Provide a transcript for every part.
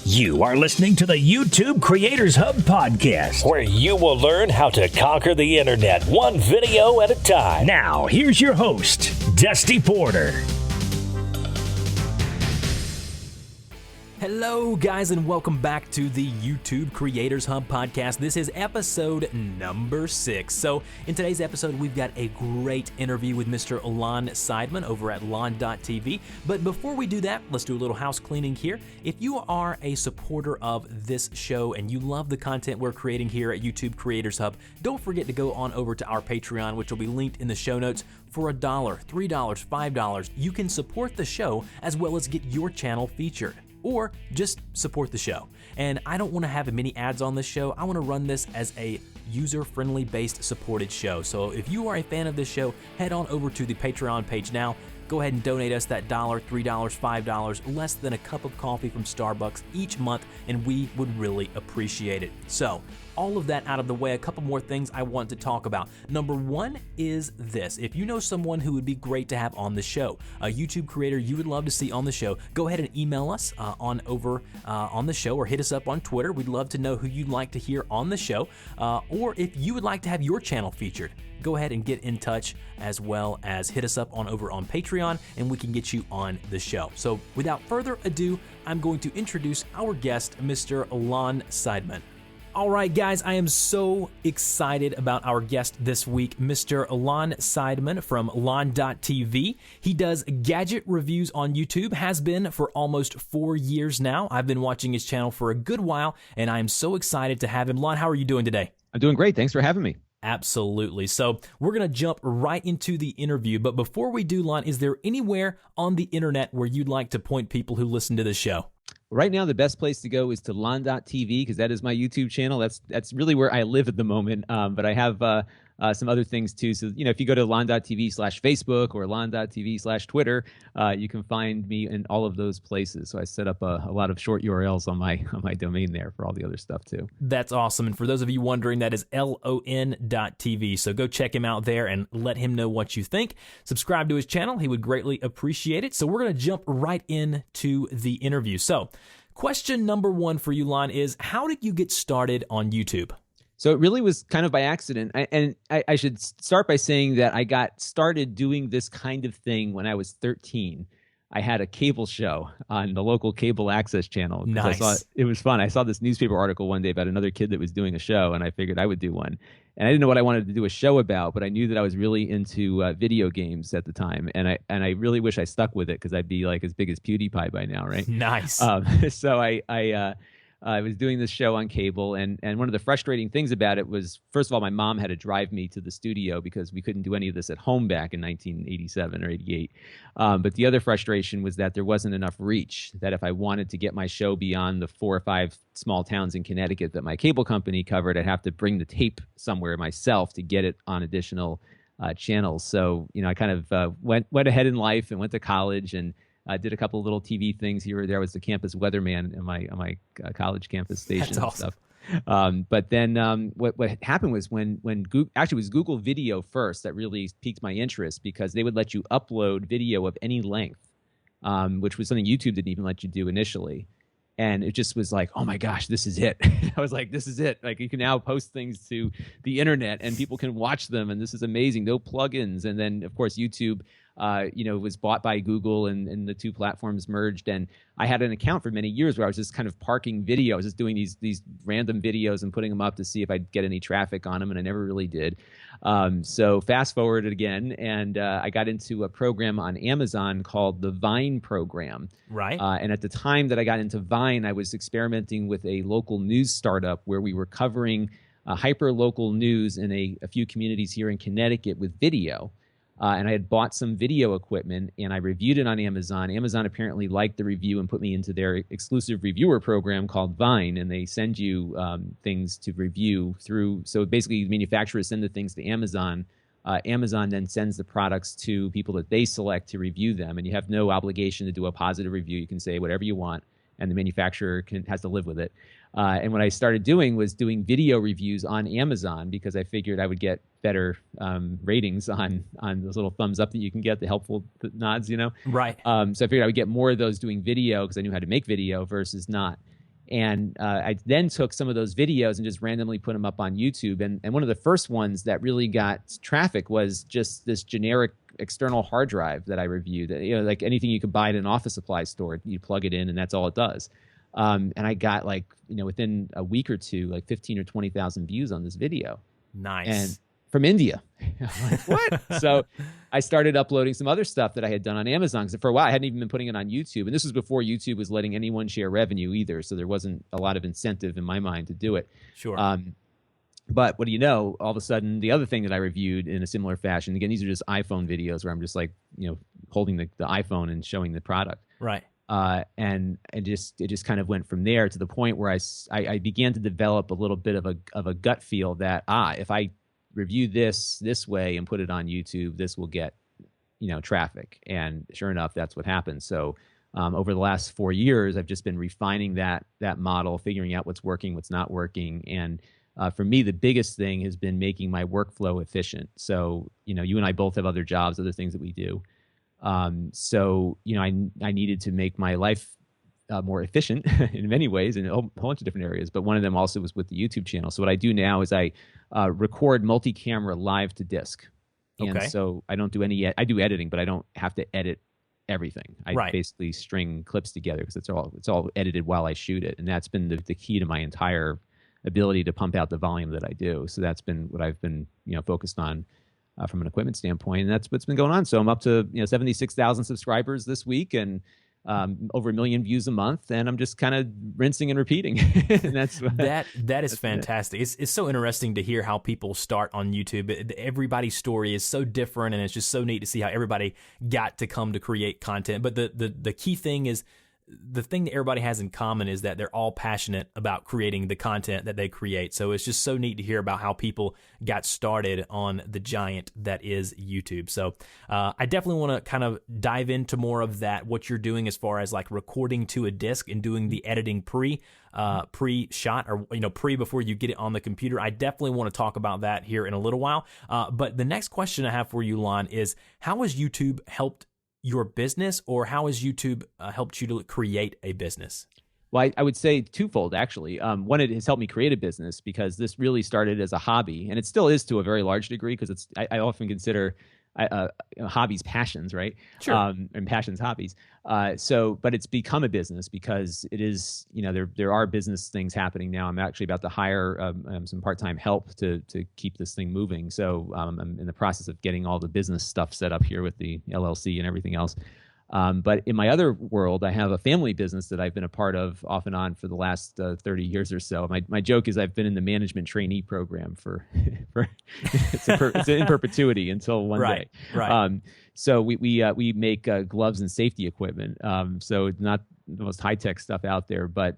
You are listening to the YouTube Creators Hub podcast, where you will learn how to conquer the internet one video at a time. Now, here's your host, Dusty Porter. Hello, guys, and welcome back to the YouTube Creators Hub podcast. This is episode number 6. So, in today's episode, we've got a great interview with Mr. Lon Seidman over at Lon.tv. But before we do that, let's do a little house cleaning here. If you are a supporter of this show and you love the content we're creating here at YouTube Creators Hub, don't forget to go on over to our Patreon, which will be linked in the show notes. For $1, $3, $5, you can support the show as well as get your channel featured. Or just support the show. And I don't want to have many ads on this show. I want to run this as a user-friendly based supported show. So if you are a fan of this show, head on over to the Patreon page now. Go ahead and donate us that $1, $3, $5, less than a cup of coffee from Starbucks each month, and we would really appreciate it. So, all of that out of the way, a couple more things I want to talk about. Number one is this. If you know someone who would be great to have on the show, a YouTube creator you would love to see on the show, go ahead and email us on the show or hit us up on Twitter. We'd love to know who you'd like to hear on the show. Or if you would like to have your channel featured, go ahead and get in touch, as well as hit us up over on Patreon, and we can get you on the show. So without further ado, I'm going to introduce our guest, Mr. Lon Seidman. All right, guys, I am so excited about our guest this week, Mr. Lon Seidman from Lon.tv. He does gadget reviews on YouTube, has been for almost 4 years now. I've been watching his channel for a good while, and I am so excited to have him. Lon, how are you doing today? I'm doing great. Thanks for having me. Absolutely. So we're going to jump right into the interview. But before we do, Lon, is there anywhere on the internet where you'd like to point people who listen to this show? Right now, the best place to go is to Lon.tv because that is my YouTube channel. That's really where I live at the moment. But I have some other things too. So, if you go to Lon.tv/Facebook or Lon.tv/Twitter, you can find me in all of those places. So I set up a lot of short URLs on my domain there for all the other stuff too. That's awesome. And for those of you wondering, that is LON.tv. So go check him out there and let him know what you think. Subscribe to his channel. He would greatly appreciate it. So we're going to jump right into the interview. So question number 1 for you, Lon, is how did you get started on YouTube? So it really was kind of by accident. I should start by saying that I got started doing this kind of thing when I was 13. I had a cable show on the local cable access channel. Nice. It was fun. I saw this newspaper article one day about another kid that was doing a show, and I figured I would do one. And I didn't know what I wanted to do a show about, but I knew that I was really into video games at the time, and I really wish I stuck with it because I'd be like as big as PewDiePie by now, right? Nice. So I was doing this show on cable, and one of the frustrating things about it was, first of all, my mom had to drive me to the studio because we couldn't do any of this at home back in 1987 or 88. But the other frustration was that there wasn't enough reach, that if I wanted to get my show beyond the 4 or 5 small towns in Connecticut that my cable company covered, I'd have to bring the tape somewhere myself to get it on additional channels. So, I kind of went ahead in life and went to college and I did a couple of little TV things here or there. I was the campus weatherman on my college campus station. That's awesome. And stuff. But then what happened was when Google, actually it was Google Video first that really piqued my interest because they would let you upload video of any length, which was something YouTube didn't even let you do initially. And it just was like, oh my gosh, this is it. I was like, this is it. Like you can now post things to the internet and people can watch them. And this is amazing. No plugins. And then, of course, YouTube was bought by Google and the two platforms merged. And I had an account for many years where I was just kind of parking video. I was just doing these random videos and putting them up to see if I'd get any traffic on them. And I never really did. So fast forwarded again. And I got into a program on Amazon called the Vine program. Right. And at the time that I got into Vine, I was experimenting with a local news startup where we were covering hyper-local news in a few communities here in Connecticut with video. And I had bought some video equipment, and I reviewed it on Amazon. Amazon apparently liked the review and put me into their exclusive reviewer program called Vine, and they send you things to review through. So basically, manufacturers send the things to Amazon. Amazon then sends the products to people that they select to review them, and you have no obligation to do a positive review. You can say whatever you want, and the manufacturer has to live with it. And what I started doing was doing video reviews on Amazon because I figured I would get better ratings on those little thumbs up that you can get, the helpful nods, Right. So I figured I would get more of those doing video because I knew how to make video versus not. And I then took some of those videos and just randomly put them up on YouTube. And one of the first ones that really got traffic was just this generic external hard drive that I reviewed. Like anything you could buy at an office supply store, you plug it in and that's all it does. And I got within a week or two, 15 or 20,000 views on this video. Nice. And from India. What? So I started uploading some other stuff that I had done on Amazon. Because for a while, I hadn't even been putting it on YouTube. And this was before YouTube was letting anyone share revenue either. So there wasn't a lot of incentive in my mind to do it. Sure. But what do you know? All of a sudden, the other thing that I reviewed in a similar fashion, again, these are just iPhone videos where I'm just holding the iPhone and showing the product. Right. And it just kind of went from there to the point where I began to develop a little bit of a gut feel that, if I review this way and put it on YouTube, this will get, traffic. And sure enough, that's what happened. So over the last 4 years, I've just been refining that model, figuring out what's working, what's not working. And for me, the biggest thing has been making my workflow efficient. So, you and I both have other jobs, other things that we do. So, I needed to make my life more efficient in many ways in a whole bunch of different areas. But one of them also was with the YouTube channel. So what I do now is I record multi-camera live to disk. And so I don't do I do editing, but I don't have to edit everything. I basically string clips together because it's all edited while I shoot it. And that's been the key to my entire ability to pump out the volume that I do. So that's been what I've been, focused on from an equipment standpoint. And that's what's been going on. So I'm up to 76,000 subscribers this week and over 1 million views a month, and I'm just kind of rinsing and repeating. And that's that is fantastic. It's so interesting to hear how people start on YouTube. Everybody's story is so different, and it's just so neat to see how everybody got to come to create content. But the key thing is, the thing that everybody has in common is that they're all passionate about creating the content that they create. So it's just so neat to hear about how people got started on the giant that is YouTube. So I definitely want to kind of dive into more of that, what you're doing as far as recording to a disc and doing the editing pre-shot or before you get it on the computer. I definitely want to talk about that here in a little while. But the next question I have for you, Lon, is how has YouTube helped your business, or how has YouTube helped you to create a business? Well, I would say twofold, actually. One, it has helped me create a business because this really started as a hobby, and it still is to a very large degree because I often consider hobbies passions, right? Sure. And passions hobbies. But it's become a business because it is, there are business things happening now. I'm actually about to hire some part-time help to keep this thing moving. So I'm in the process of getting all the business stuff set up here with the LLC and everything else. But in my other world, I have a family business that I've been a part of off and on for the last 30 years or so. My joke is I've been in the management trainee program for it's in perpetuity until one day. Right. So we make gloves and safety equipment. So it's not the most high tech stuff out there, but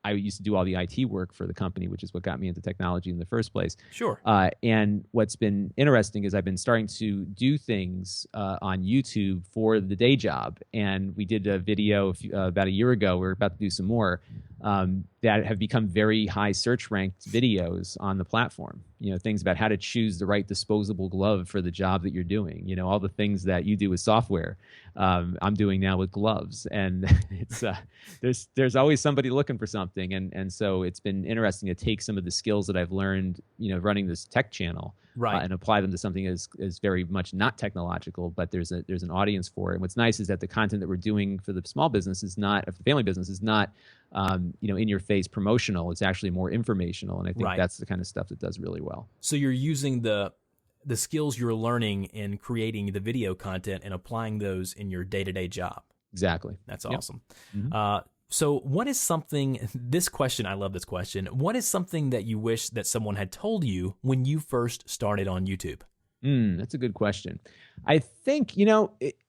I used to do all the IT work for the company, which is what got me into technology in the first place. Sure. And what's been interesting is I've been starting to do things on YouTube for the day job. And we did a video about a year ago. We're about to do some more that have become very high search ranked videos on the platform. Things about how to choose the right disposable glove for the job that you're doing. All the things that you do with software, I'm doing now with gloves. And it's there's always somebody looking for something. And so it's been interesting to take some of the skills that I've learned, running this tech channel, and apply them to something as very much not technological, but there's an audience for it. And what's nice is that the content that we're doing for the small business is not, for the family business, is not in your face promotional. It's actually more informational, and I think that's the kind of stuff that does really well. So you're using the skills you're learning in creating the video content and applying those in your day-to-day job. Exactly. That's awesome. Mm-hmm. So what is something, this question, I love this question. What is something that you wish that someone had told you when you first started on YouTube? That's a good question. I think,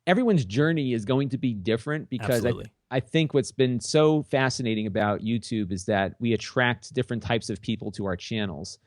everyone's journey is going to be different because I think what's been so fascinating about YouTube is that we attract different types of people to our channels.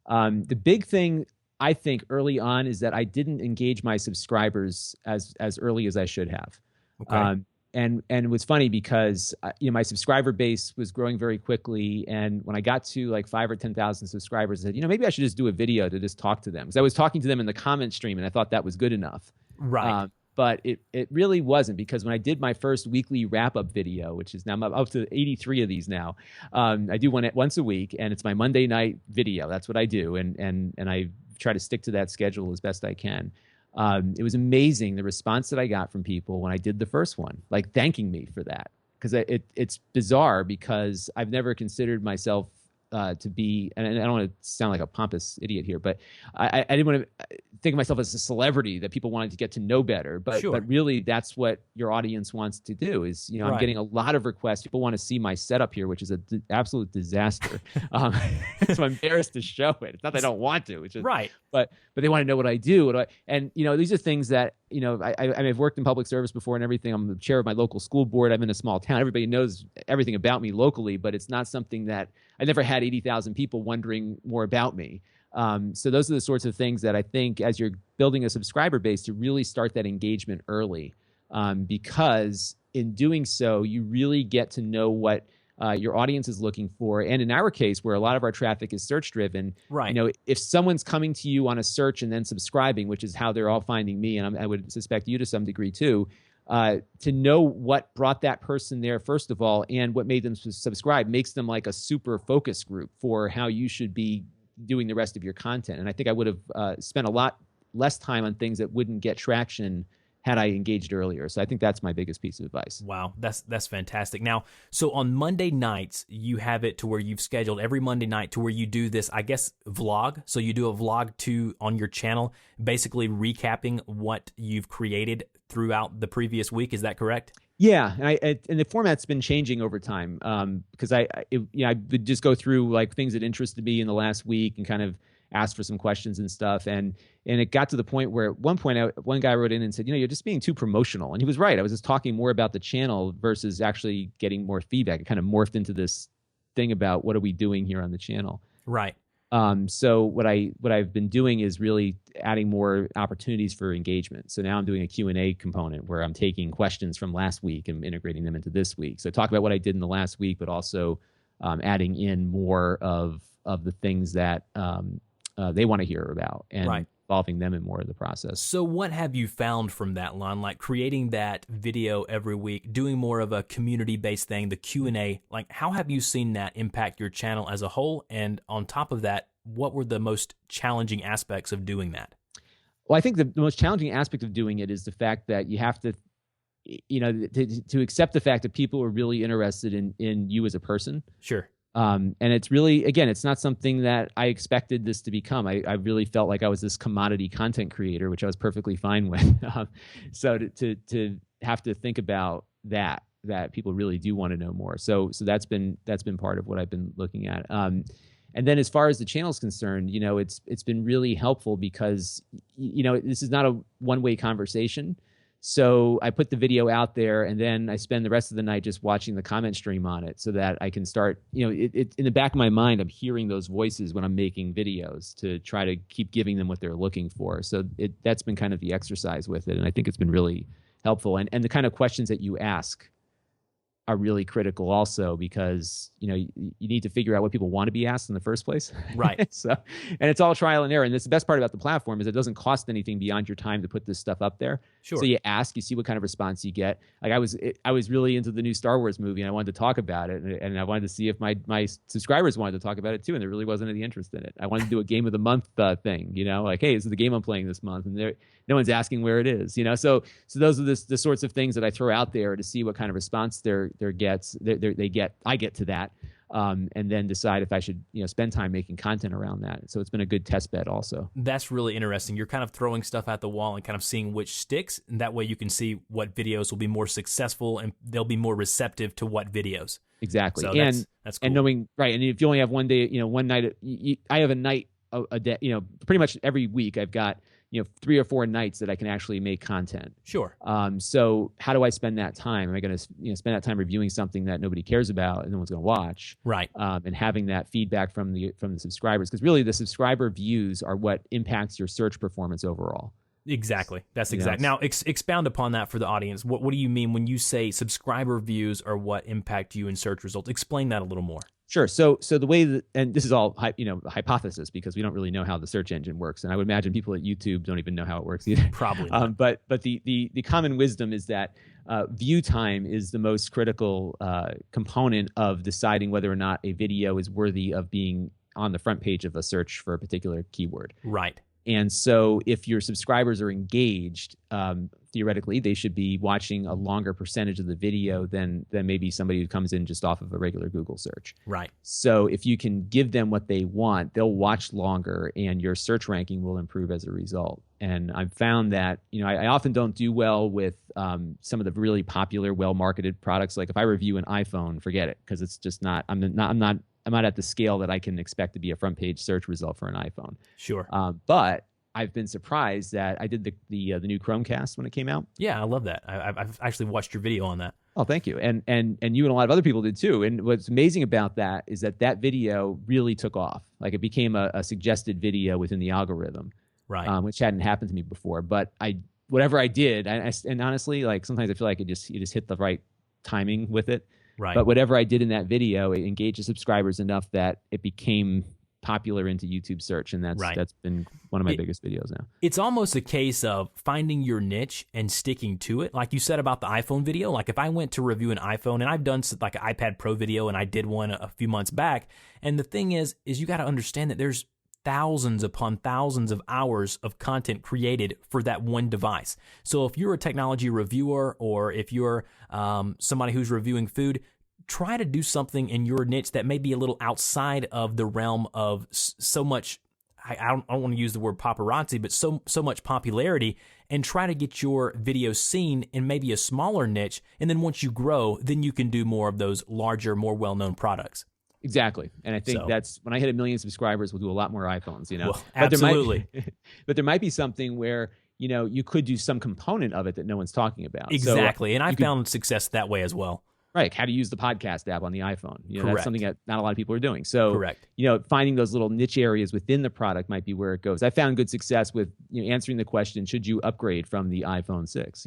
The big thing I think early on is that I didn't engage my subscribers as early as I should have. Okay. And it was funny because my subscriber base was growing very quickly, and when I got to like 5,000 or 10,000 subscribers, I said, maybe I should just do a video to just talk to them, because I was talking to them in the comment stream, and I thought that was good enough. Right. but it really wasn't, because when I did my first weekly wrap-up video, which is now I'm up to 83 of these now, I do one once a week, and it's my Monday night video. That's what I do, and I try to stick to that schedule as best I can. It was amazing the response that I got from people when I did the first one, like thanking me for that. Because it's bizarre, because I've never considered myself to be, and I don't want to sound like a pompous idiot here, but I didn't want to think of myself as a celebrity that people wanted to get to know better. But really, that's what your audience wants to do. Is, you know, I'm getting a lot of requests. People want to see my setup here, which is an absolute disaster. So I'm embarrassed to show it. It's not that I don't want to. It's just, but they want to know what I do. And you know, these are things that, you know, I've worked in public service before and everything. I'm the chair of my local school board. I'm in a small town. Everybody knows everything about me locally, but it's not something that I never had 80,000 people wondering more about me. So those are the sorts of things that I think, as you're building a subscriber base, to really start that engagement early, because in doing so, you really get to know what your audience is looking for. And in our case, where a lot of our traffic is search driven, you know, if someone's coming to you on a search and then subscribing, which is how they're all finding me, and I would suspect you to some degree too, to know what brought that person there, first of all, and what made them subscribe, makes them like a super focus group for how you should be doing the rest of your content. And I think I would have spent a lot less time on things that wouldn't get traction had I engaged earlier. So I think that's my biggest piece of advice. Wow, that's fantastic. Now, so on Monday nights, you have it to where you've scheduled every Monday night to where you do this, I guess, vlog. So you do a vlog on your channel, basically recapping what you've created throughout the previous week. Is that correct? Yeah, and the format's been changing over time, because I would just go through like things that interested me in the last week and kind of ask for some questions and stuff, and it got to the point where at one point one guy wrote in and said, you know, you're just being too promotional, and he was right. I was just talking more about the channel versus actually getting more feedback. It kind of morphed into this thing about what are we doing here on the channel. Right. So what I've been doing is really adding more opportunities for engagement. So now I'm doing a Q&A component where I'm taking questions from last week and integrating them into this week. So talk about what I did in the last week, but also adding in more of the things that they want to hear about, and involving them in more of the process. So what have you found from that, Lon? Like creating that video every week, doing more of a community-based thing, the Q&A, like how have you seen that impact your channel as a whole? And on top of that, what were the most challenging aspects of doing that? Well, I think the most challenging aspect of doing it is the fact that you have to, you know, to accept the fact that people are really interested in you as a person. Sure. And it's really, again, it's not something that I expected this to become. I really felt like I was this commodity content creator, which I was perfectly fine with. So to have to think about that people really do want to know more. So that's been part of what I've been looking at. And then as far as the channel is concerned, you know, it's been really helpful because, you know, this is not a one-way conversation. So I put the video out there, and then I spend the rest of the night just watching the comment stream on it, so that I can start, you know, it in the back of my mind, I'm hearing those voices when I'm making videos to try to keep giving them what they're looking for. So that's been kind of the exercise with it, and I think it's been really helpful. And the kind of questions that you ask are really critical also, because, you know, you need to figure out what people want to be asked in the first place. Right. So, and it's all trial and error. And that's the best part about the platform, is it doesn't cost anything beyond your time to put this stuff up there. Sure. So you ask, you see what kind of response you get. Like I was really into the new Star Wars movie, and I wanted to talk about it, and I wanted to see if my subscribers wanted to talk about it too, and there really wasn't any interest in it. I wanted to do a game of the month thing, you know, like, hey, this is the game I'm playing this month, and no one's asking where it is, you know. So those are the sorts of things that I throw out there to see what kind of response I get to that, and then decide if I should, you know, spend time making content around that. So it's been a good test bed also. That's really interesting. You're kind of throwing stuff at the wall and kind of seeing which sticks, and that way you can see what videos will be more successful and they'll be more receptive to what videos. Exactly. So that's cool. And knowing, right, and if you only have one day, you know, one night, I have a night a day, you know, pretty much every week I've got, you know, 3 or 4 nights that I can actually make content. Sure. So how do I spend that time? Am I going to, you know, spend that time reviewing something that nobody cares about and no one's going to watch? Right. And having that feedback from the subscribers, because really the subscriber views are what impacts your search performance overall. Exactly. That's exact. Now, expound upon that for the audience. What do you mean when you say subscriber views are what impact you in search results? Explain that a little more. Sure. So the way that, and this is all hypothesis because we don't really know how the search engine works, and I would imagine people at YouTube don't even know how it works either. Probably not. But the common wisdom is that view time is the most critical component of deciding whether or not a video is worthy of being on the front page of a search for a particular keyword. Right. And so if your subscribers are engaged, theoretically, they should be watching a longer percentage of the video than maybe somebody who comes in just off of a regular Google search. Right. So if you can give them what they want, they'll watch longer and your search ranking will improve as a result. And I've found that, I often don't do well with some of the really popular, well-marketed products. Like if I review an iPhone, forget it, because it's just not, I'm not at the scale that I can expect to be a front page search result for an iPhone. Sure. But I've been surprised that I did the new Chromecast when it came out. Yeah, I love that. I've actually watched your video on that. Oh, thank you. And you and a lot of other people did too. And what's amazing about that is that video really took off. Like it became a suggested video within the algorithm, right? Which hadn't happened to me before. But whatever I did, and honestly, like sometimes I feel like you just hit the right timing with it. Right. But whatever I did in that video, it engaged the subscribers enough that it became popular into YouTube search, and that's been one of my biggest videos now. It's almost a case of finding your niche and sticking to it. Like you said about the iPhone video, like if I went to review an iPhone, and I've done like an iPad Pro video, and I did one a few months back, and the thing is you got to understand that there's thousands upon thousands of hours of content created for that one device. So if you're a technology reviewer, or if you're somebody who's reviewing food, try to do something in your niche that may be a little outside of the realm of so much, I don't want to use the word paparazzi, but so much popularity, and try to get your video seen in maybe a smaller niche. And then once you grow, then you can do more of those larger, more well-known products. Exactly. And I think that's when I hit 1 million subscribers, we'll do a lot more iPhones, Well, absolutely. But there might be something where, you could do some component of it that no one's talking about. Exactly. So, and I found success that way as well. Right, how to use the podcast app on the iPhone. Correct. That's something that not a lot of people are doing. So, correct. Finding those little niche areas within the product might be where it goes. I found good success with answering the question, should you upgrade from the iPhone 6?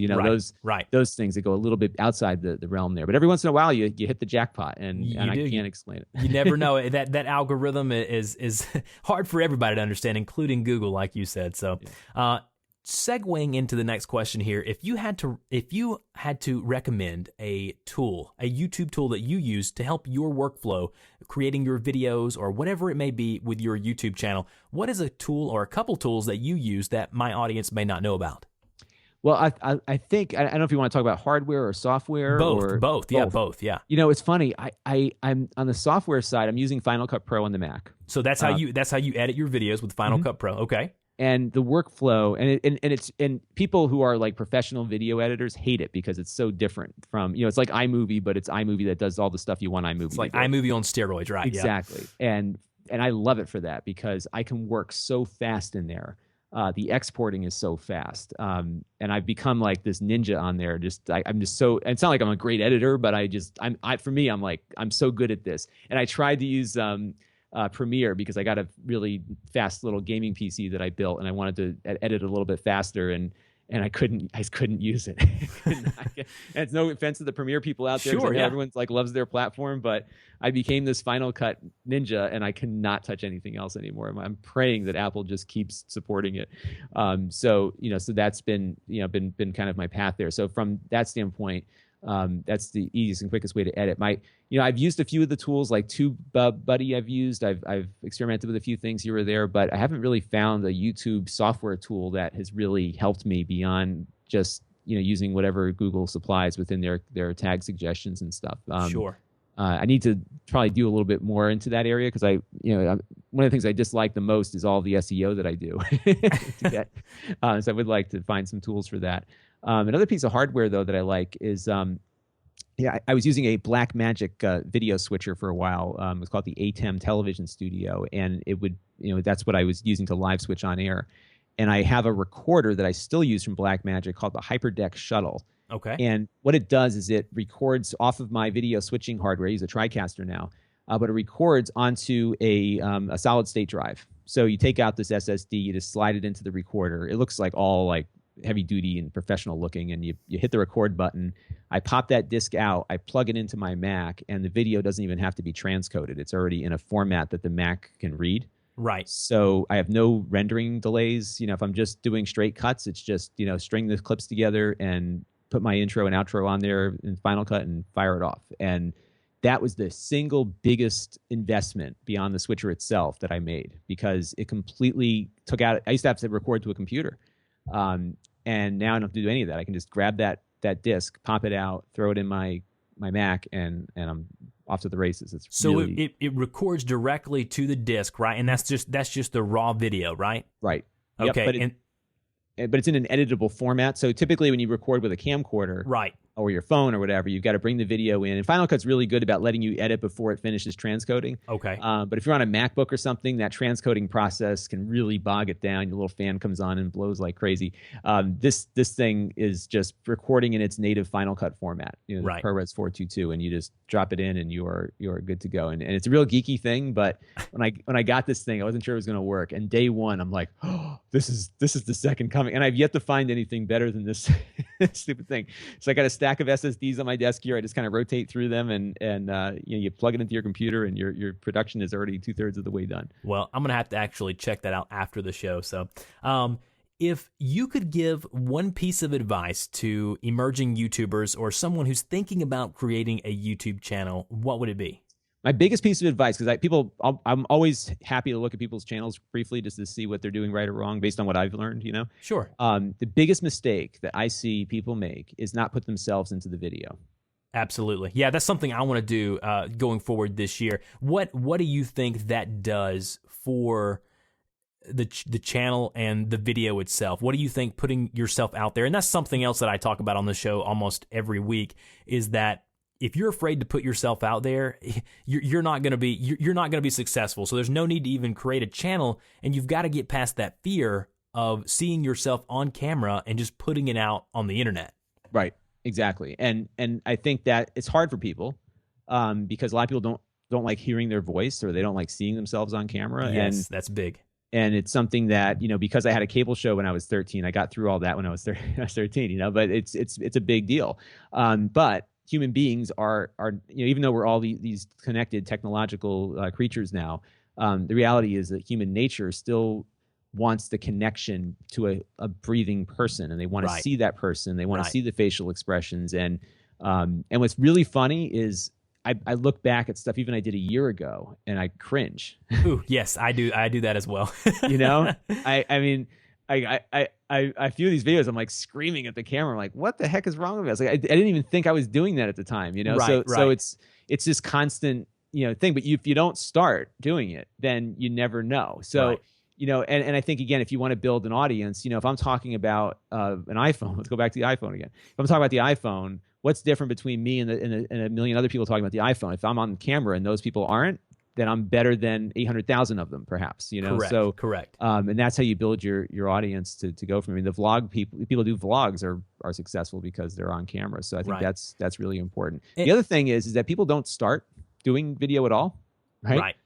Those things that go a little bit outside the realm there. But every once in a while, you hit the jackpot, and I can't explain it. You never know. That algorithm is hard for everybody to understand, including Google, like you said. So. Yeah. Segueing into the next question here, if you had to recommend a tool, a YouTube tool that you use to help your workflow, creating your videos or whatever it may be with your YouTube channel, what is a tool or a couple tools that you use that my audience may not know about? Well, I think, I don't know if you want to talk about hardware or software. Both. Yeah. It's funny. I'm on the software side. I'm using Final Cut Pro on the Mac. So that's how you edit your videos with Final Cut Pro. Okay. And the workflow, and people who are like professional video editors hate it because it's so different from, it's like iMovie, but it's iMovie that does all the stuff you want iMovie. It's like iMovie on steroids, right? Exactly. Yeah. And I love it for that because I can work so fast in there. The exporting is so fast, and I've become like this ninja on there. I'm just so. It's not like I'm a great editor, but I'm so good at this. And I tried to use Premiere because I got a really fast little gaming PC that I built, and I wanted to edit a little bit faster, and I couldn't use it. And it's no offense to the Premiere people out there. Sure, yeah. Everyone's like loves their platform, but I became this Final Cut ninja, and I cannot touch anything else anymore. I'm praying that Apple just keeps supporting it. So that's been kind of my path there. So from that standpoint, that's the easiest and quickest way to edit. I've used a few of the tools like TubeBuddy. I've experimented with a few things here or there, but I haven't really found a YouTube software tool that has really helped me beyond just using whatever Google supplies within their tag suggestions and stuff. Sure. I need to probably do a little bit more into that area because one of the things I dislike the most is all the SEO that I do. So I would like to find some tools for that. Another piece of hardware though that I like is I was using a Blackmagic video switcher for a while. It was called the ATEM Television Studio, and it would that's what I was using to live switch on air. And I have a recorder that I still use from Blackmagic called the HyperDeck Shuttle. Okay. And what it does is it records off of my video switching hardware. I use a TriCaster now, but it records onto a solid state drive. So you take out this SSD, you just slide it into the recorder. It looks like all like heavy duty and professional looking, and you hit the record button. I pop that disc out, I plug it into my Mac, and the video doesn't even have to be transcoded. It's already in a format that the Mac can read. Right. So I have no rendering delays. If I'm just doing straight cuts, it's just, string the clips together and put my intro and outro on there in Final Cut and fire it off. And that was the single biggest investment beyond the switcher itself that I made, because it completely took out, I used to have to record to a computer. And now I don't have to do any of that. I can just grab that disc, pop it out, throw it in my Mac, and I'm off to the races. It's so really, it records directly to the disc, right? And that's just the raw video, right? Right. Okay. Yep, but it's in an editable format. So typically when you record with a camcorder, right, or your phone or whatever, you've got to bring the video in. And Final Cut's really good about letting you edit before it finishes transcoding. Okay. But if you're on a MacBook or something, that transcoding process can really bog it down. Your little fan comes on and blows like crazy. This thing is just recording in its native Final Cut format, the right, ProRes 422, and you just drop it in and you are good to go. And it's a real geeky thing, but when I got this thing, I wasn't sure it was going to work. And day one, I'm like, oh, this is the second coming, and I've yet to find anything better than this stupid thing. So I got a stack of SSDs on my desk here. I just kind of rotate through them, and you plug it into your computer, and your production is already 2/3 of the way done. Well, I'm gonna have to actually check that out after the show. So, if you could give one piece of advice to emerging YouTubers or someone who's thinking about creating a YouTube channel, what would it be? My biggest piece of advice, because I'm always happy to look at people's channels briefly just to see what they're doing right or wrong based on what I've learned, Sure. The biggest mistake that I see people make is not put themselves into the video. Absolutely. Yeah, that's something I want to do going forward this year. What do you think that does for the channel and the video itself? What do you think putting yourself out there? And that's something else that I talk about on the show almost every week, is that if you're afraid to put yourself out there, you're not going to be successful. So there's no need to even create a channel, and you've got to get past that fear of seeing yourself on camera and just putting it out on the internet. Right. Exactly. And I think that it's hard for people because a lot of people don't like hearing their voice, or they don't like seeing themselves on camera. Yes, and that's big. And it's something that, because I had a cable show when I was 13, I got through all that when I was 13, but it's a big deal. But human beings are even though we're all these connected technological creatures now, the reality is that human nature still wants the connection to a breathing person, and they want to see that person. They want to see the facial expressions. And what's really funny is I look back at stuff even I did a year ago, and I cringe. Ooh, yes, I do that as well. I mean, I feel these videos, I'm like screaming at the camera. I'm like, what the heck is wrong with me? I was like, I didn't even think I was doing that at the time, So it's this constant, thing. But if you don't start doing it, then you never know. So, and I think, again, if you want to build an audience, if I'm talking about an iPhone, let's go back to the iPhone again. If I'm talking about the iPhone, what's different between me and a million other people talking about the iPhone? If I'm on camera and those people aren't, then I'm better than 800,000 of them, perhaps. Correct. So correct. And that's how you build your audience to go from. I mean, the vlog people who do vlogs are successful because they're on camera. So I think that's really important. The other thing is that people don't start doing video at all, right? Right.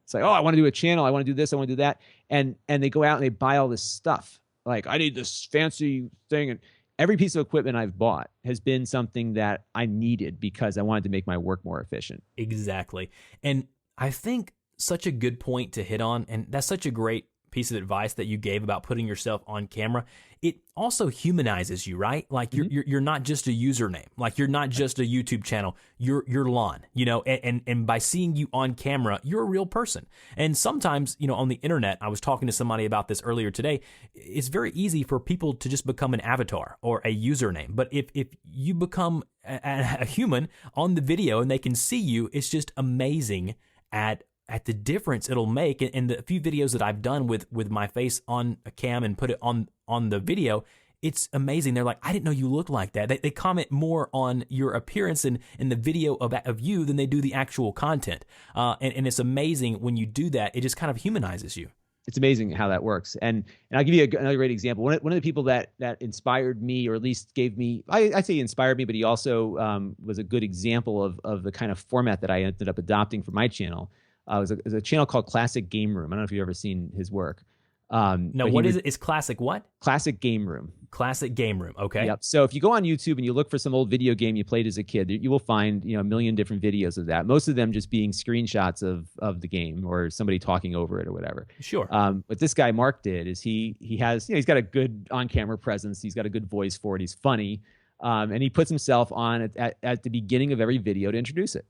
It's like, oh, I want to do a channel, I want to do this, I want to do that, and they go out and they buy all this stuff. Like, I need this fancy thing, and every piece of equipment I've bought has been something that I needed because I wanted to make my work more efficient. Exactly. And I think such a good point to hit on, and that's such a great piece of advice that you gave about putting yourself on camera. It also humanizes you, right? Like you're not just a username. Like you're not just a YouTube channel. You're Lon, and by seeing you on camera, you're a real person. And sometimes, on the internet, I was talking to somebody about this earlier today. It's very easy for people to just become an avatar or a username. But if you become a human on the video and they can see you, it's just amazing at the difference it'll make. And the few videos that I've done with my face on a cam and put it on the video, it's amazing. They're like, I didn't know you looked like that. They comment more on your appearance in the video of you than they do the actual content. And it's amazing when you do that. It just kind of humanizes you. It's amazing how that works. And I'll give you another great example. One of the people that inspired me, or at least gave me, I say inspired me, but he also was a good example of the kind of format that I ended up adopting for my channel. It was a channel called Classic Game Room. I don't know if you've ever seen his work. No, what is it? It's Classic what? Classic Game Room. Classic game room. Okay. Yep. So if you go on YouTube and you look for some old video game you played as a kid, you will find a million different videos of that. Most of them just being screenshots of the game or somebody talking over it or whatever. Sure. What this guy Mark did is he has he's got a good on-camera presence. He's got a good voice for it. He's funny, and he puts himself on at the beginning of every video to introduce it.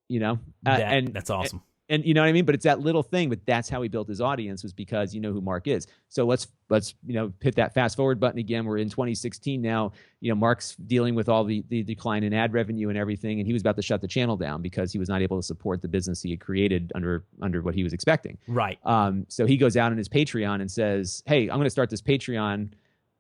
That's awesome. And you know what I mean? But it's that little thing, but that's how he built his audience, was because you know who Mark is. So let's hit that fast forward button again. We're in 2016 now. Mark's dealing with all the decline in ad revenue and everything, and he was about to shut the channel down because he was not able to support the business he had created under what he was expecting. Right. So he goes out on his Patreon and says, "Hey, I'm going to start this Patreon.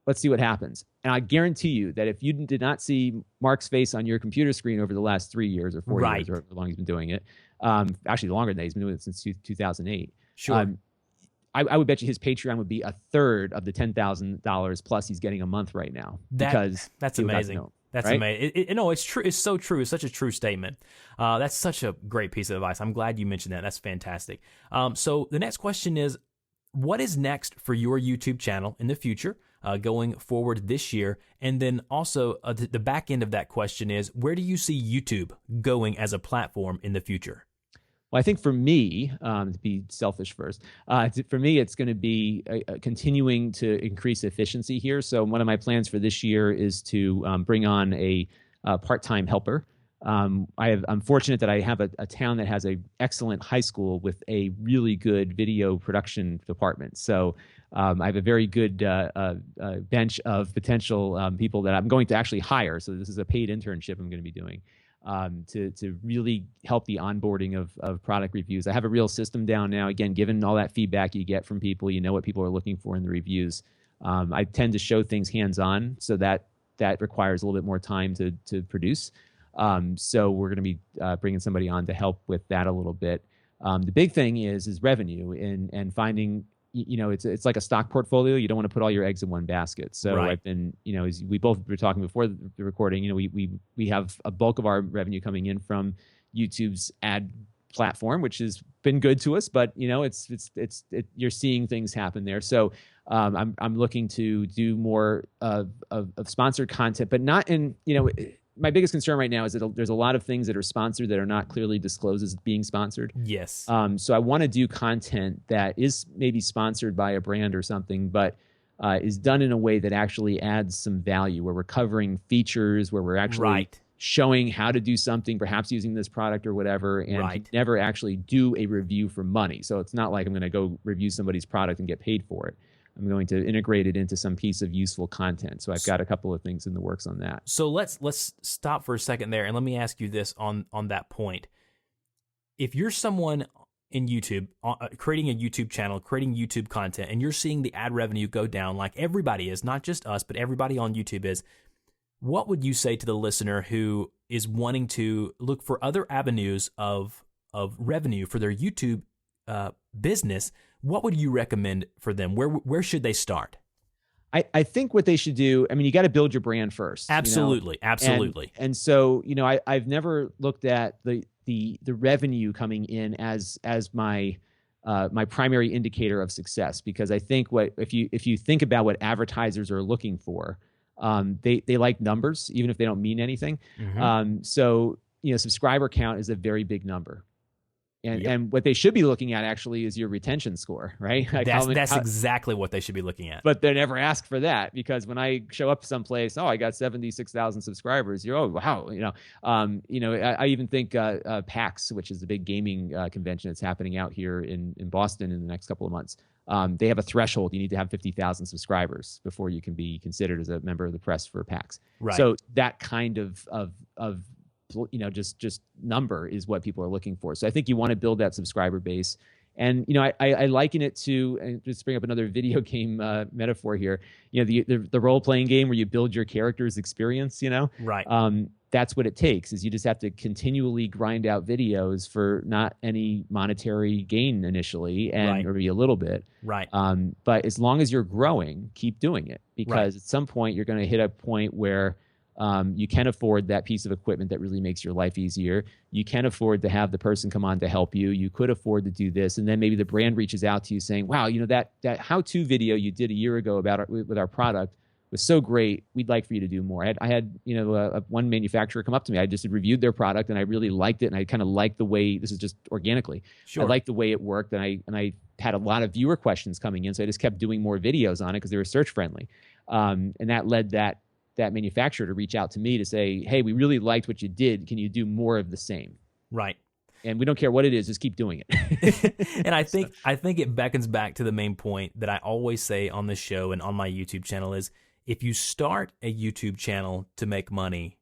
Let's see what happens." And I guarantee you that if you did not see Mark's face on your computer screen over the last 3 years or 4 years, or however long he's been doing it, actually longer than that, he's been doing it since 2008. Sure. I would bet you his Patreon would be a third of the $10,000 plus he's getting a month right now. That's amazing. That's right? amazing. It's true. It's so true. It's such a true statement. That's such a great piece of advice. I'm glad you mentioned that. That's fantastic. So the next question is, what is next for your YouTube channel in the future, going forward this year? And then also the back end of that question is, where do you see YouTube going as a platform in the future? Well, I think for me, to be selfish first, for me, it's going to be continuing to increase efficiency here. So one of my plans for this year is to bring on a part-time helper. I'm fortunate that I have a town that has an excellent high school with a really good video production department. So I have a very good bench of potential people that I'm going to actually hire. So this is a paid internship I'm going to be doing to really help the onboarding of product reviews. I have a real system down now. Again, given all that feedback you get from people, you know what people are looking for in the reviews. I tend to show things hands-on, so that requires a little bit more time to produce. So we're going to be bringing somebody on to help with that a little bit. The big thing is revenue and finding, it's like a stock portfolio. You don't want to put all your eggs in one basket. So right. I've been, as we both were talking before the recording, we have a bulk of our revenue coming in from YouTube's ad platform, which has been good to us, but you're seeing things happen there. So I'm looking to do more of sponsored content, but not in, my biggest concern right now is that there's a lot of things that are sponsored that are not clearly disclosed as being sponsored. Yes. So I want to do content that is maybe sponsored by a brand or something, but is done in a way that actually adds some value, where we're covering features, where we're actually showing how to do something, perhaps using this product or whatever, and never actually do a review for money. So it's not like I'm going to go review somebody's product and get paid for it. I'm going to integrate it into some piece of useful content. So I've got a couple of things in the works on that. So let's stop for a second there, and let me ask you this on that point. If you're someone in YouTube, creating a YouTube channel, creating YouTube content, and you're seeing the ad revenue go down like everybody is, not just us, but everybody on YouTube is, what would you say to the listener who is wanting to look for other avenues of revenue for their YouTube business? What would you recommend for them? Where should they start? I think what they should do, you got to build your brand first. Absolutely. Absolutely. And so, I've never looked at the revenue coming in as my my primary indicator of success, because I think if you think about what advertisers are looking for, they like numbers, even if they don't mean anything. Mm-hmm. So subscriber count is a very big number. And what they should be looking at actually is your retention score, right? That's exactly what they should be looking at. But they never ask for that, because when I show up someplace, I got 76,000 subscribers. Wow, I even think PAX, which is the big gaming convention that's happening out here in Boston in the next couple of months. They have a threshold. You need to have 50,000 subscribers before you can be considered as a member of the press for PAX. Right. So that kind of just number is what people are looking for. So I think you want to build that subscriber base. And, I liken it to, and just bring up another video game metaphor here, the role-playing game where you build your character's experience, Right. That's what it takes, is you just have to continually grind out videos for not any monetary gain initially, or maybe a little bit. Right. But as long as you're growing, keep doing it, because at some point you're going to hit a point where you can afford that piece of equipment that really makes your life easier. You can afford to have the person come on to help you. You could afford to do this. And then maybe the brand reaches out to you saying, wow, that how-to video you did a year ago with our product was so great. We'd like for you to do more. I had one manufacturer come up to me. I just had reviewed their product and I really liked it, and I kind of liked the way, this is just organically. Sure. I liked the way it worked, and I had a lot of viewer questions coming in, so I just kept doing more videos on it because they were search friendly, and that led that manufacturer to reach out to me to say, hey, we really liked what you did. Can you do more of the same? Right. And we don't care what it is, just keep doing it. And I think it beckons back to the main point that I always say on this show and on my YouTube channel is, if you start a YouTube channel to make money,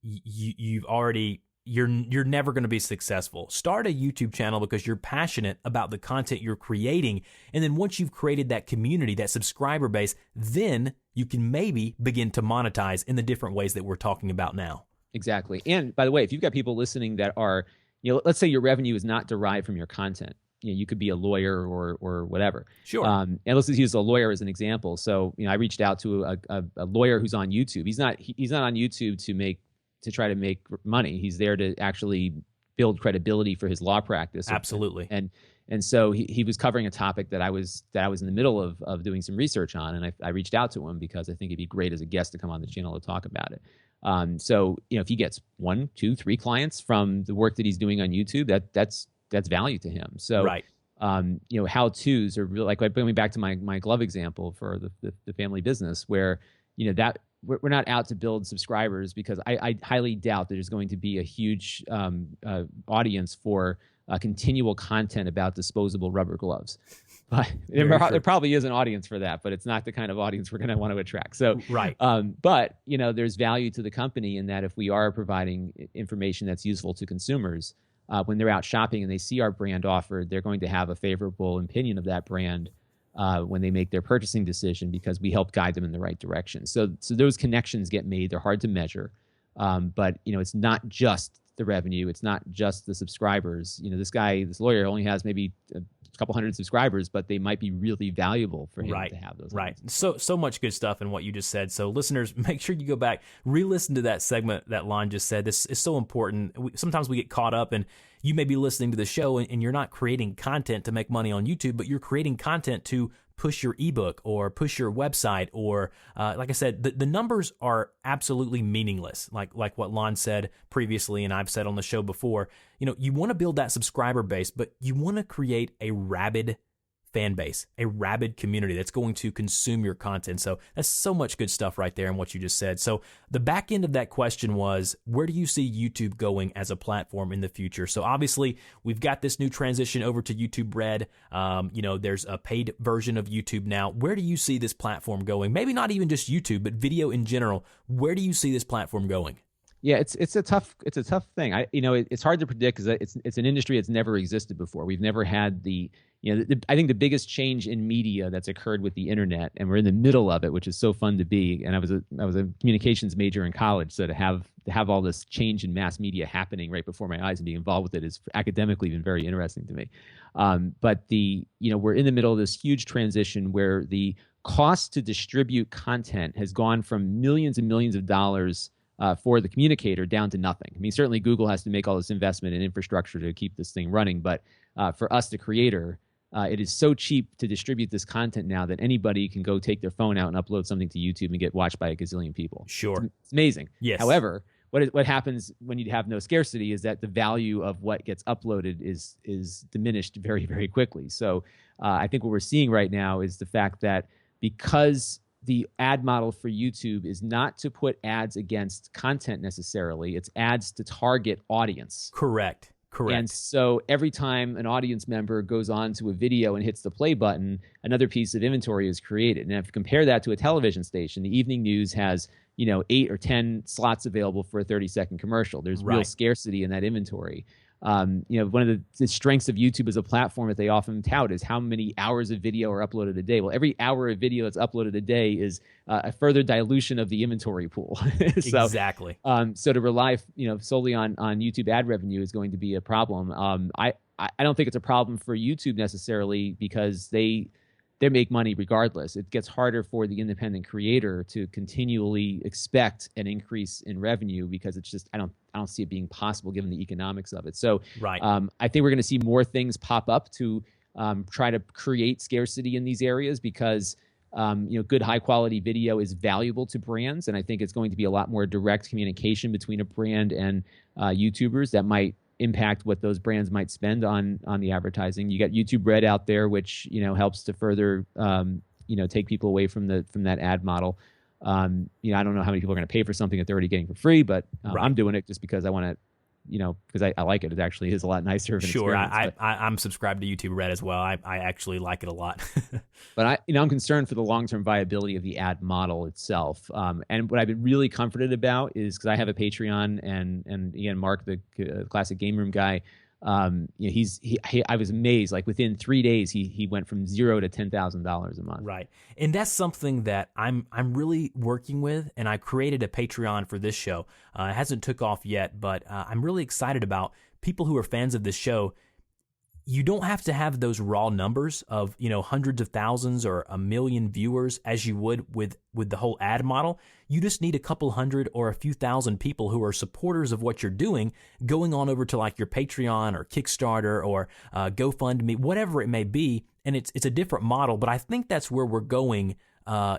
you're never going to be successful. Start a YouTube channel because you're passionate about the content you're creating, and then once you've created that community, that subscriber base, then you can maybe begin to monetize in the different ways that we're talking about now. Exactly. And by the way, if you've got people listening that are, let's say your revenue is not derived from your content. You could be a lawyer or whatever. Sure. And let's just use a lawyer as an example. So, I reached out to a lawyer who's on YouTube. He's not on YouTube to try to make money. He's there to actually build credibility for his law practice. Absolutely. And so he was covering a topic that I was in the middle of doing some research on, and I reached out to him because I think it'd be great as a guest to come on the channel to talk about it. So if he gets 1, 2, 3 clients from the work that he's doing on YouTube, that's value to him. So, right. How-tos are really, like bringing back to my glove example for the family business, where, that we're not out to build subscribers, because I highly doubt that there's going to be a huge audience for continual content about disposable rubber gloves. But there probably is an audience for that, but it's not the kind of audience we're going to want to attract. So, right. But there's value to the company in that if we are providing information that's useful to consumers, when they're out shopping and they see our brand offered, they're going to have a favorable opinion of that brand when they make their purchasing decision, because we help guide them in the right direction. So those connections get made. They're hard to measure, but it's not just the revenue. It's not just the subscribers. This lawyer only has maybe a couple hundred subscribers, but they might be really valuable for him to have those. Right. So much good stuff in what you just said. So listeners, make sure you go back, re-listen to that segment that Lon just said. This is so important. Sometimes we get caught up, and you may be listening to the show and you're not creating content to make money on YouTube, but you're creating content to push your ebook or push your website, or like I said, the numbers are absolutely meaningless. Like what Lon said previously, and I've said on the show before, you want to build that subscriber base, but you want to create a rabid fan base, a rabid community that's going to consume your content. So that's so much good stuff right there in what you just said. So the back end of that question was, where do you see YouTube going as a platform in the future? So obviously we've got this new transition over to YouTube Red. There's a paid version of YouTube now. Where do you see this platform going? Maybe not even just YouTube, but video in general. Where do you see this platform going? Yeah, it's a tough thing. It's hard to predict because it's an industry that's never existed before. We've never had I think the biggest change in media that's occurred with the internet, and we're in the middle of it, which is so fun to be. And I was a communications major in college, so to have all this change in mass media happening right before my eyes and being involved with it is academically been very interesting to me. But we're in the middle of this huge transition where the cost to distribute content has gone from millions and millions of dollars for the communicator down to nothing. I mean, certainly Google has to make all this investment in infrastructure to keep this thing running, but for us, the creator, it is so cheap to distribute this content now that anybody can go take their phone out and upload something to YouTube and get watched by a gazillion people. Sure. It's amazing. Yes. However, what happens when you have no scarcity is that the value of what gets uploaded is diminished very, very quickly. So I think what we're seeing right now is the fact that because the ad model for YouTube is not to put ads against content necessarily, it's ads to target audience. Correct. And so every time an audience member goes on to a video and hits the play button, another piece of inventory is created. And if you compare that to a television station, the evening news has 8 or 10 slots available for a 30-second commercial. There's real scarcity in that inventory. One of the strengths of YouTube as a platform that they often tout is how many hours of video are uploaded a day. Well, every hour of video that's uploaded a day is a further dilution of the inventory pool. So, exactly. So to rely, solely on YouTube ad revenue is going to be a problem. I don't think it's a problem for YouTube necessarily because they make money regardless. It gets harder for the independent creator to continually expect an increase in revenue because it's just I don't see it being possible given the economics of it. So I think we're going to see more things pop up to try to create scarcity in these areas because Good high quality video is valuable to brands, and I think it's going to be a lot more direct communication between a brand and YouTubers that might impact what those brands might spend on the advertising. You got YouTube Red out there, which helps to further take people away from that ad model. I don't know how many people are going to pay for something that they're already getting for free, but I'm doing it just because I want to. Because I like it. It actually is a lot nicer of an experience. I'm subscribed to YouTube Red as well. I actually like it a lot. But I'm concerned for the long-term viability of the ad model itself. And what I've been really comforted about is, because I have a Patreon, and again, Mark, the classic game room guy, I was amazed. Like within 3 days, he went from $0 to $10,000 a month. Right, and that's something that I'm really working with. And I created a Patreon for this show. It hasn't took off yet, but I'm really excited about people who are fans of this show. You don't have to have those raw numbers of hundreds of thousands or a million viewers as you would with the whole ad model. You just need a couple hundred or a few thousand people who are supporters of what you're doing, going on over to like your Patreon or Kickstarter or GoFundMe, whatever it may be. And it's a different model, but I think that's where we're going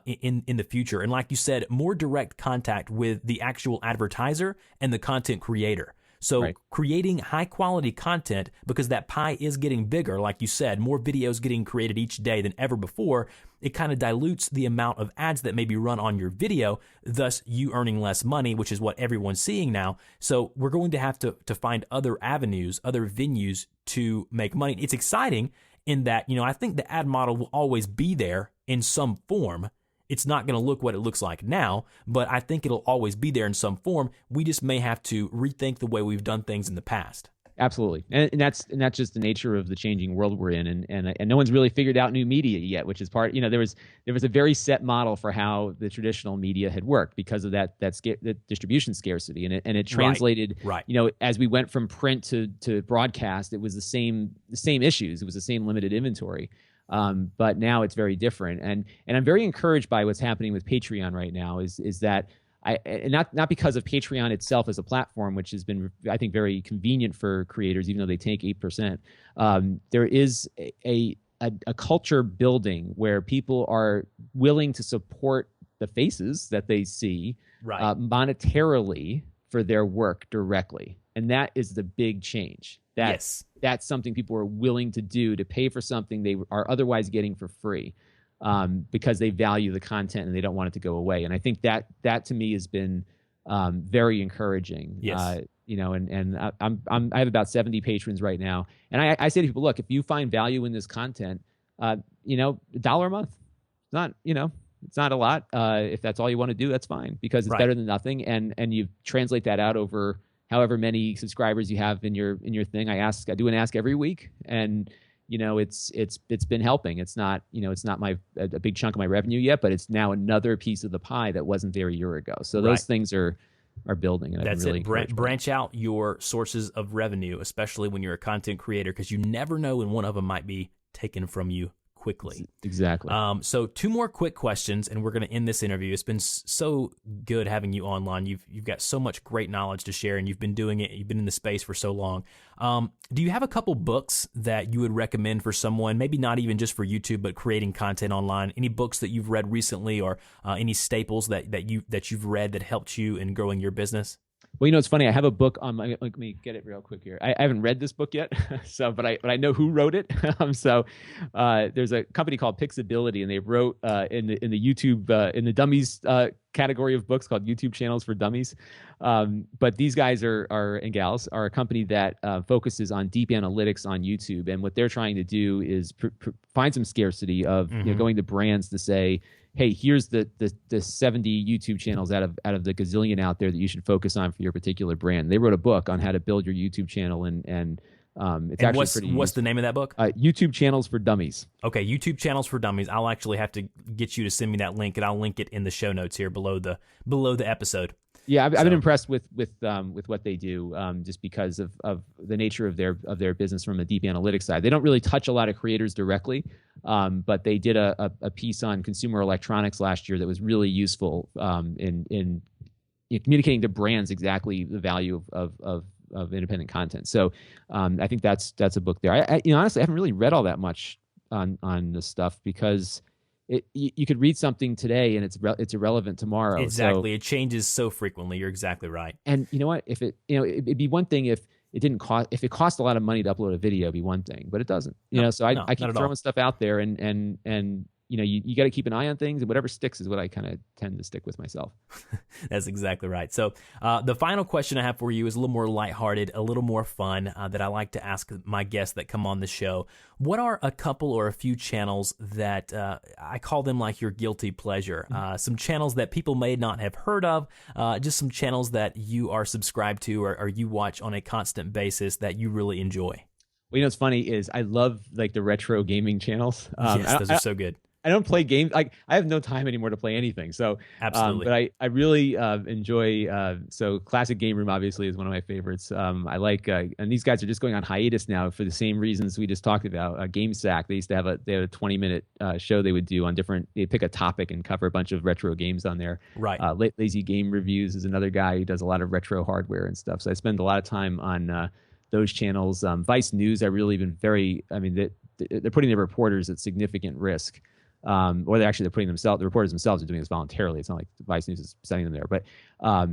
in the future. And like you said, more direct contact with the actual advertiser and the content creator. So creating high quality content, because that pie is getting bigger, like you said, more videos getting created each day than ever before, it kind of dilutes the amount of ads that may be run on your video, thus you earning less money, which is what everyone's seeing now. So we're going to have to find other avenues, other venues to make money. It's exciting in that, I think the ad model will always be there in some form. It's not going to look what it looks like now, but I think it'll always be there in some form. We just may have to rethink the way we've done things in the past. Absolutely, and that's just the nature of the changing world we're in, and no one's really figured out new media yet, which is part. There was a very set model for how the traditional media had worked because of that distribution scarcity, and it translated. Right. As we went from print to broadcast, it was the same issues. It was the same limited inventory. But now it's very different, and I'm very encouraged by what's happening with Patreon right now. Is that not because of Patreon itself as a platform, which has been, I think, very convenient for creators, even though they take 8%. There is a culture building where people are willing to support the faces that they see monetarily for their work directly, and that is the big change. That's something people are willing to do, to pay for something they are otherwise getting for free, because they value the content and they don't want it to go away. And I think that to me has been very encouraging. Yes. And I have about 70 patrons right now, and I say to people, look, if you find value in this content, $1 a month, it's not a lot. If that's all you want to do, that's fine, because it's better than nothing. And you translate that out over however many subscribers you have in your thing. I do an ask every week, and it's been helping. It's not a big chunk of my revenue yet, but it's now another piece of the pie that wasn't there a year ago. So those things are building. And that's really it. Branch out your sources of revenue, especially when you're a content creator, because you never know when one of them might be taken from you quickly. Exactly. So 2 more quick questions, and we're going to end this interview. It's been so good having you on, Lon. You've got so much great knowledge to share, and you've been doing it. You've been in the space for so long. Do you have a couple books that you would recommend for someone, maybe not even just for YouTube, but creating content online? Any books that you've read recently, or any staples that you've read that helped you in growing your business? Well, it's funny. I have a book on. Let me get it real quick here. I haven't read this book yet, but I know who wrote it. There's a company called Pixability, and they wrote in the YouTube in the dummies category of books called YouTube Channels for Dummies. But these guys and gals are a company that focuses on deep analytics on YouTube, and what they're trying to do is find some scarcity of going to brands to say, hey, here's the 70 YouTube channels out of the gazillion out there that you should focus on for your particular brand. They wrote a book on how to build your YouTube channel, and it's actually pretty. What's the name of that book? YouTube Channels for Dummies. Okay, YouTube Channels for Dummies. I'll actually have to get you to send me that link, and I'll link it in the show notes here below the episode. Yeah, I've been impressed with what they do, just because of the nature of their business from a deep analytics side. They don't really touch a lot of creators directly, but they did a piece on consumer electronics last year that was really useful in communicating to brands exactly the value of independent content. So I think that's a book there. I honestly haven't really read all that much on this stuff, because you could read something today and it's irrelevant tomorrow. Exactly. So, It changes so frequently. You're exactly right. and you know what? If it'd be one thing if if it cost a lot of money to upload a video, it'd be one thing, but it doesn't. So I keep throwing stuff out there, and you got to keep an eye on things, and whatever sticks is what I kind of tend to stick with myself. That's exactly right. So the final question I have for you is a little more lighthearted, a little more fun that I like to ask my guests that come on the show. What are a couple or a few channels that I call them like your guilty pleasure? Some channels that people may not have heard of, just some channels that you are subscribed to or you watch on a constant basis that you really enjoy. Well, what's funny is I love like the retro gaming channels. Yes, those are so good. I don't play games. Like I have no time anymore to play anything. So absolutely. But I really enjoy. So Classic Game Room obviously is one of my favorites. I like, and these guys are just going on hiatus now for the same reasons we just talked about. GameSack. They used to have a 20-minute show they would do on different. They pick a topic and cover a bunch of retro games on there. Right. Lazy Game Reviews is another guy who does a lot of retro hardware and stuff. So I spend a lot of time on those channels. Vice News. I really been very. I mean, they're putting their reporters at significant risk. Or they're putting the reporters themselves are doing this voluntarily. It's not like Vice News is sending them there, but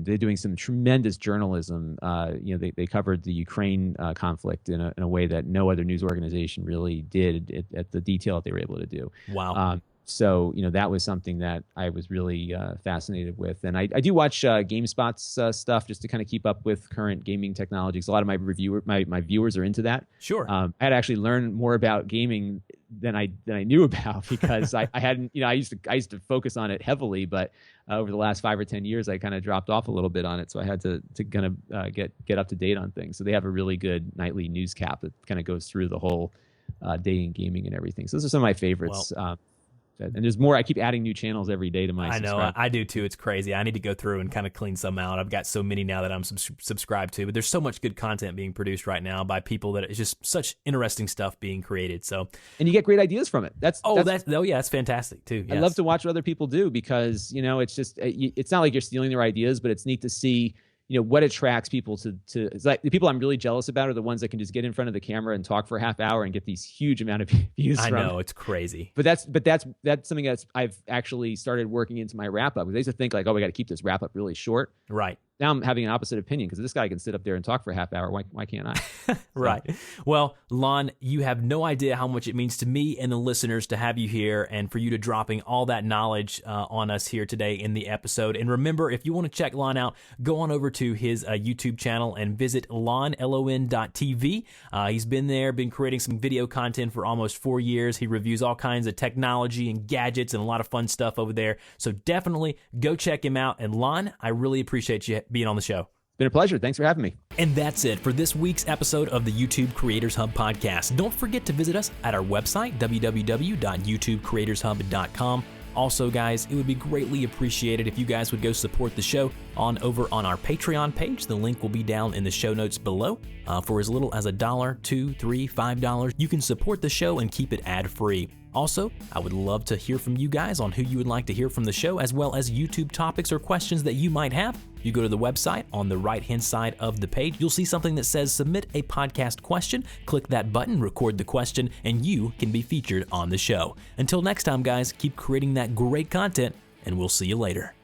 they're doing some tremendous journalism. They covered the Ukraine conflict in a way that no other news organization really did at the detail that they were able to do. Wow. So that was something that I was really fascinated with, and I do watch GameSpot's stuff just to kind of keep up with current gaming technologies. A lot of my viewers are into that. Sure. I had actually learned more about gaming than I knew about because I hadn't. I used to focus on it heavily, but over the last 5 or 10 years, I kind of dropped off a little bit on it. So I had to kind of get up to date on things. So they have a really good nightly news cap that kind of goes through the whole day in gaming and everything. So those are some of my favorites. Well, and there's more. I keep adding new channels every day to my subscribe. I do too. It's crazy. I need to go through and kind of clean some out. I've got so many now that I'm subscribed to, but there's so much good content being produced right now by people that it's just such interesting stuff being created. So, and you get great ideas from it. That's fantastic too. Yes. I love to watch what other people do because it's just it's not like you're stealing their ideas, but it's neat to see what attracts people to it's like the people I'm really jealous about are the ones that can just get in front of the camera and talk for a half hour and get these huge amount of views. I know, it's crazy. But that's something that I've actually started working into my wrap up. Because I used to think like, we got to keep this wrap up really short. Right. Now I'm having an opposite opinion because this guy can sit up there and talk for a half hour. Why can't I? Right. Well, Lon, you have no idea how much it means to me and the listeners to have you here and for you to dropping all that knowledge on us here today in the episode. And remember, if you want to check Lon out, go on over to his YouTube channel and visit lon.tv. He's been creating some video content for almost 4 years. He reviews all kinds of technology and gadgets and a lot of fun stuff over there. So definitely go check him out. And Lon, I really appreciate you being on the show. It's been a pleasure. Thanks for having me. And that's it for this week's episode of the YouTube Creators Hub podcast. Don't forget to visit us at our website, www.youtubecreatorshub.com. Also, guys, it would be greatly appreciated if you guys would go support the show over on our Patreon page. The link will be down in the show notes below. For as little as $1, $2, $3, $5, you can support the show and keep it ad-free. Also, I would love to hear from you guys on who you would like to hear from the show, as well as YouTube topics or questions that you might have. You go to the website, on the right-hand side of the page, you'll see something that says Submit a Podcast Question. Click that button, record the question, and you can be featured on the show. Until next time, guys, keep creating that great content, and we'll see you later.